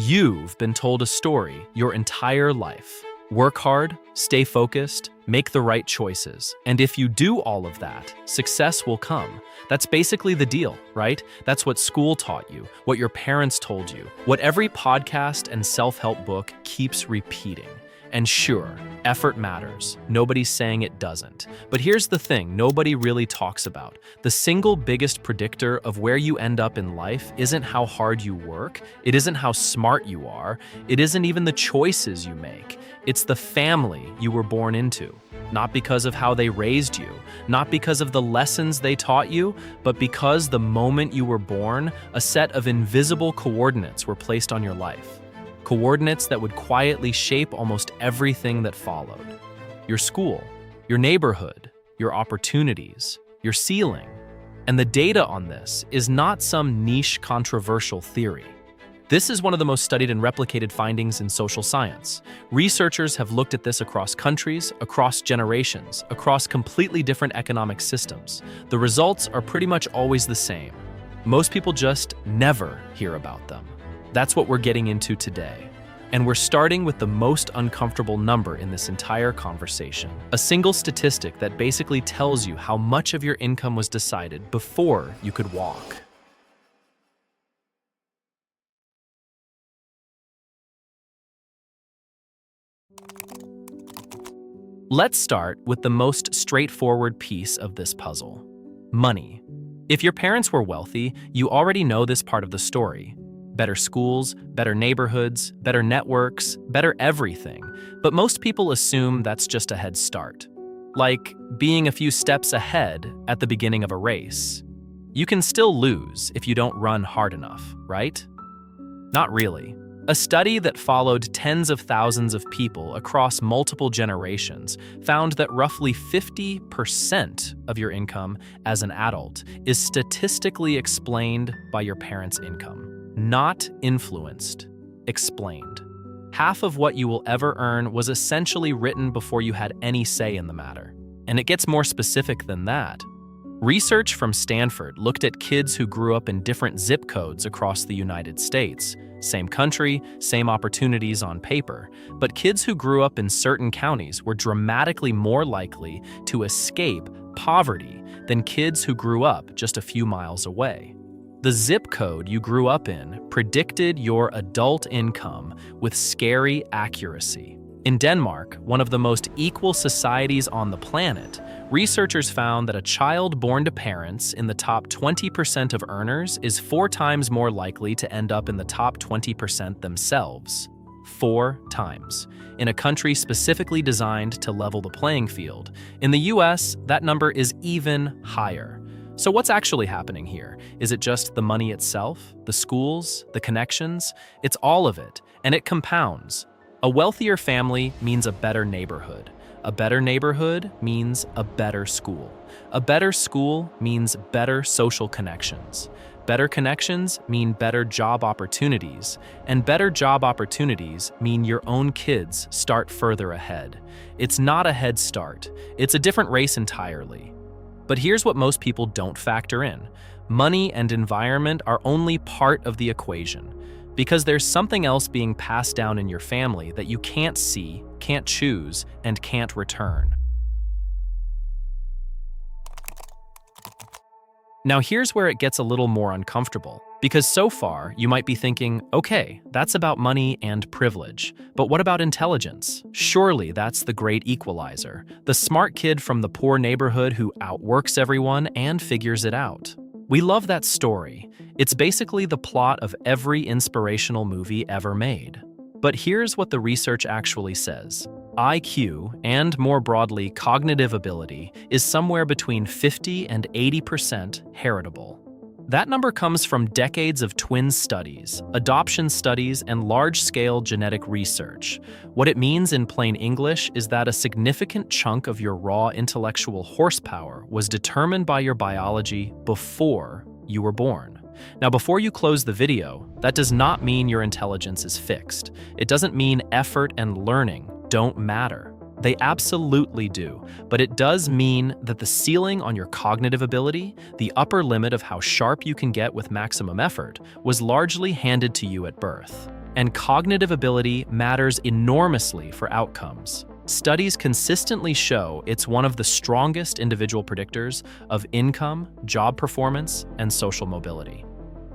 You've been told a story your entire life. Work hard, stay focused, make the right choices. And if you do all of that, success will come. That's basically the deal, right? That's what school taught you, what your parents told you, what every podcast and self-help book keeps repeating. And sure, effort matters. Nobody's saying it doesn't. But here's the thing nobody really talks about. The single biggest predictor of where you end up in life isn't how hard you work, it isn't how smart you are, it isn't even the choices you make. It's the family you were born into. Not because of how they raised you, not because of the lessons they taught you, but because the moment you were born, a set of invisible coordinates were placed on your life. Coordinates that would quietly shape almost everything that followed. Your school, your neighborhood, your opportunities, your ceiling. And the data on this is not some niche controversial theory. This is one of the most studied and replicated findings in social science. Researchers have looked at this across countries, across generations, across completely different economic systems. The results are pretty much always the same. Most people just never hear about them. That's what we're getting into today. And we're starting with the most uncomfortable number in this entire conversation. A single statistic that basically tells you how much of your income was decided before you could walk. Let's start with the most straightforward piece of this puzzle: money. If your parents were wealthy, you already know this part of the story. Better schools, better neighborhoods, better networks, better everything. But most people assume that's just a head start. Like being a few steps ahead at the beginning of a race. You can still lose if you don't run hard enough, right? Not really. A study that followed tens of thousands of people across multiple generations found that roughly 50% of your income as an adult is statistically explained by your parents' income. Not influenced, explained. Half of what you will ever earn was essentially written before you had any say in the matter. And it gets more specific than that. Research from Stanford looked at kids who grew up in different zip codes across the United States. Same country, same opportunities on paper. But kids who grew up in certain counties were dramatically more likely to escape poverty than kids who grew up just a few miles away. The zip code you grew up in predicted your adult income with scary accuracy. In Denmark, one of the most equal societies on the planet, researchers found that a child born to parents in the top 20% of earners is 4 times more likely to end up in the top 20% themselves. 4 times. In a country specifically designed to level the playing field. In the US, that number is even higher. So what's actually happening here? Is it just the money itself, the schools, the connections? It's all of it, and it compounds. A wealthier family means a better neighborhood. A better neighborhood means a better school. A better school means better social connections. Better connections mean better job opportunities, and better job opportunities mean your own kids start further ahead. It's not a head start. It's a different race entirely. But here's what most people don't factor in. Money and environment are only part of the equation, because there's something else being passed down in your family that you can't see, can't choose, and can't return. Now here's where it gets a little more uncomfortable, because so far you might be thinking, okay, that's about money and privilege, but what about intelligence? Surely that's the great equalizer, the smart kid from the poor neighborhood who outworks everyone and figures it out. We love that story. It's basically the plot of every inspirational movie ever made. But here's what the research actually says. IQ, and more broadly, cognitive ability, is somewhere between 50 and 80% heritable. That number comes from decades of twin studies, adoption studies, and large-scale genetic research. What it means in plain English is that a significant chunk of your raw intellectual horsepower was determined by your biology before you were born. Now, before you close the video, that does not mean your intelligence is fixed. It doesn't mean effort and learning don't matter. They absolutely do, but it does mean that the ceiling on your cognitive ability, the upper limit of how sharp you can get with maximum effort, was largely handed to you at birth. and cognitive ability matters enormously for outcomes. Studies consistently show it's one of the strongest individual predictors of income, job performance, and social mobility.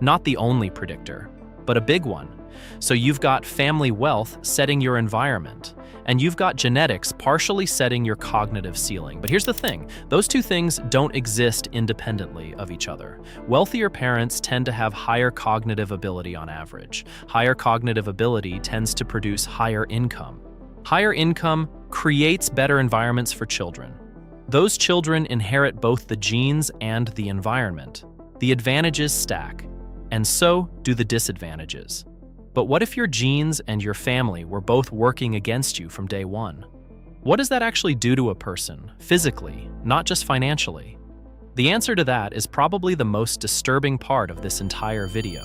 Not the only predictor, but a big one. So you've got family wealth setting your environment, and you've got genetics partially setting your cognitive ceiling. But here's the thing, those two things don't exist independently of each other. Wealthier parents tend to have higher cognitive ability on average. Higher cognitive ability tends to produce higher income. Higher income creates better environments for children. Those children inherit both the genes and the environment. The advantages stack, and so do the disadvantages. But what if your genes and your family were both working against you from day one? What does that actually do to a person, physically, not just financially? The answer to that is probably the most disturbing part of this entire video.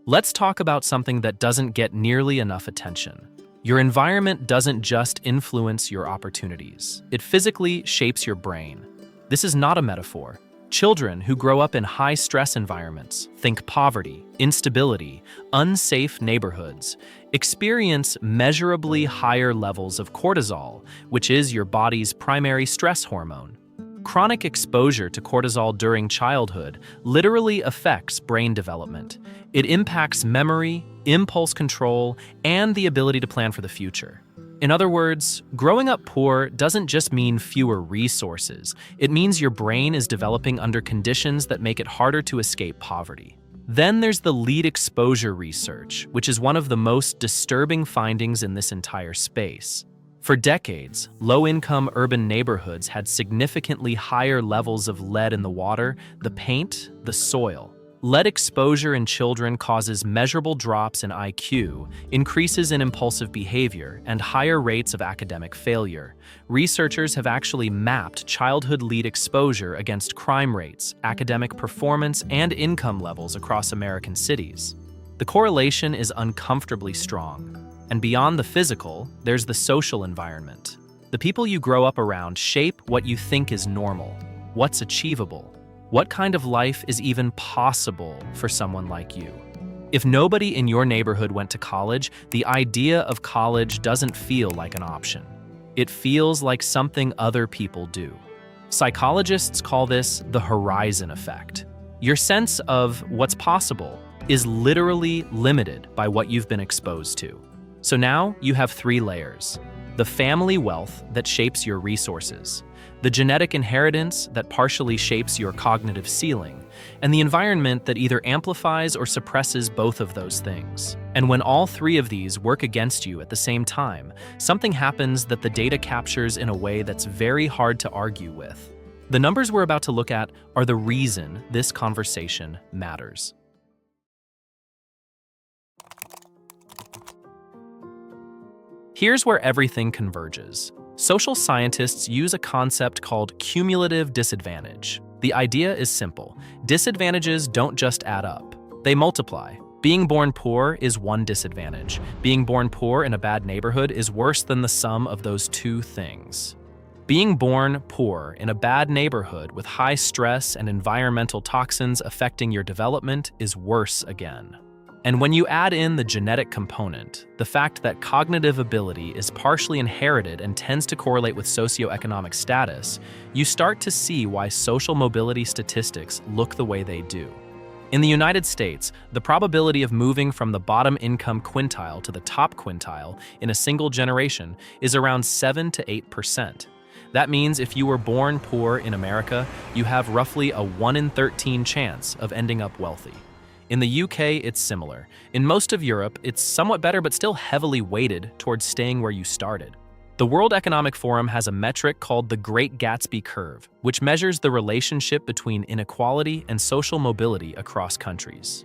Let's talk about something that doesn't get nearly enough attention. Your environment doesn't just influence your opportunities. It physically shapes your brain. This is not a metaphor. Children who grow up in high-stress environments, think poverty, instability, unsafe neighborhoods, experience measurably higher levels of cortisol, which is your body's primary stress hormone. Chronic exposure to cortisol during childhood literally affects brain development. It impacts memory, impulse control, and the ability to plan for the future. In other words, growing up poor doesn't just mean fewer resources. It means your brain is developing under conditions that make it harder to escape poverty. Then there's the lead exposure research, which is one of the most disturbing findings in this entire space. For decades, low-income urban neighborhoods had significantly higher levels of lead in the water, the paint, the soil. Lead exposure in children causes measurable drops in IQ, increases in impulsive behavior, and higher rates of academic failure. Researchers have actually mapped childhood lead exposure against crime rates, academic performance, and income levels across American cities. The correlation is uncomfortably strong. And beyond the physical, there's the social environment. The people you grow up around shape what you think is normal, what's achievable, what kind of life is even possible for someone like you. If nobody in your neighborhood went to college, the idea of college doesn't feel like an option. It feels like something other people do. Psychologists call this the horizon effect. Your sense of what's possible is literally limited by what you've been exposed to. So now you have three layers: the family wealth that shapes your resources, the genetic inheritance that partially shapes your cognitive ceiling, and the environment that either amplifies or suppresses both of those things. And when all three of these work against you at the same time, something happens that the data captures in a way that's very hard to argue with. The numbers we're about to look at are the reason this conversation matters. Here's where everything converges. Social scientists use a concept called cumulative disadvantage. The idea is simple. Disadvantages don't just add up. They multiply. Being born poor is one disadvantage. Being born poor in a bad neighborhood is worse than the sum of those two things. Being born poor in a bad neighborhood with high stress and environmental toxins affecting your development is worse again. And when you add in the genetic component, the fact that cognitive ability is partially inherited and tends to correlate with socio-economic status, you start to see why social mobility statistics look the way they do. In the United States, the probability of moving from the bottom income quintile to the top quintile in a single generation is around 7 to 8%. That means if you were born poor in America, you have roughly a 1 in 13 chance of ending up wealthy. In the UK, it's similar. In most of Europe, it's somewhat better but still heavily weighted towards staying where you started. The World Economic Forum has a metric called the Great Gatsby Curve, which measures the relationship between inequality and social mobility across countries.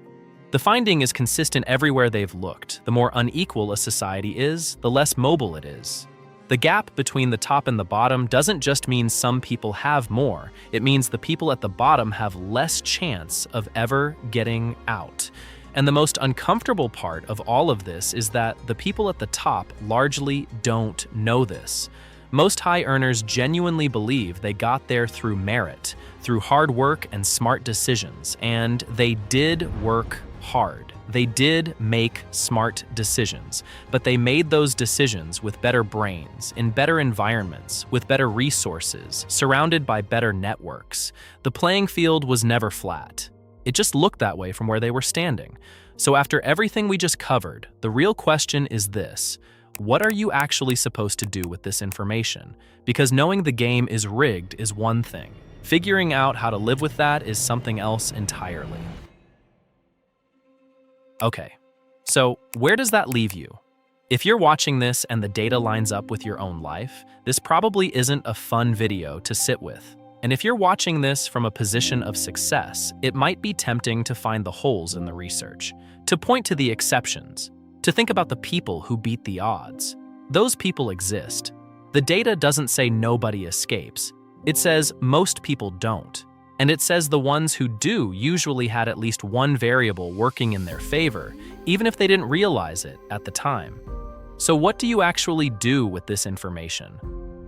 The finding is consistent everywhere they've looked. The more unequal a society is, the less mobile it is. The gap between the top and the bottom doesn't just mean some people have more, it means the people at the bottom have less chance of ever getting out. And the most uncomfortable part of all of this is that the people at the top largely don't know this. Most high earners genuinely believe they got there through merit, through hard work and smart decisions, and they did work hard. They did make smart decisions, but they made those decisions with better brains, in better environments, with better resources, surrounded by better networks. The playing field was never flat. It just looked that way from where they were standing. So after everything we just covered, the real question is this: what are you actually supposed to do with this information? Because knowing the game is rigged is one thing. Figuring out how to live with that is something else entirely. Okay, so where does that leave you? If you're watching this and the data lines up with your own life, this probably isn't a fun video to sit with. And if you're watching this from a position of success, it might be tempting to find the holes in the research, to point to the exceptions, to think about the people who beat the odds. Those people exist. The data doesn't say nobody escapes. It says most people don't. And it says the ones who do usually had at least one variable working in their favor, even if they didn't realize it at the time. So what do you actually do with this information?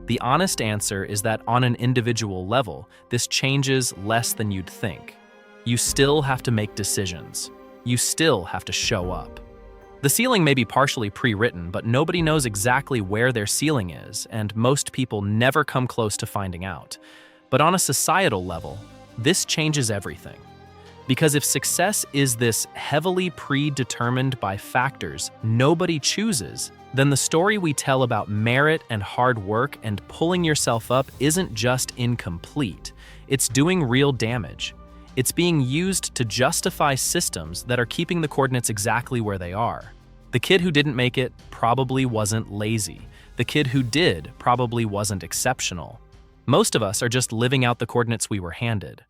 The honest answer is that on an individual level, this changes less than you'd think. You still have to make decisions. You still have to show up. The ceiling may be partially pre-written, but nobody knows exactly where their ceiling is, and most people never come close to finding out. But on a societal level, this changes everything. Because if success is this heavily predetermined by factors nobody chooses, then the story we tell about merit and hard work and pulling yourself up isn't just incomplete. It's doing real damage. It's being used to justify systems that are keeping the coordinates exactly where they are. The kid who didn't make it probably wasn't lazy. The kid who did probably wasn't exceptional. Most of us are just living out the coordinates we were handed.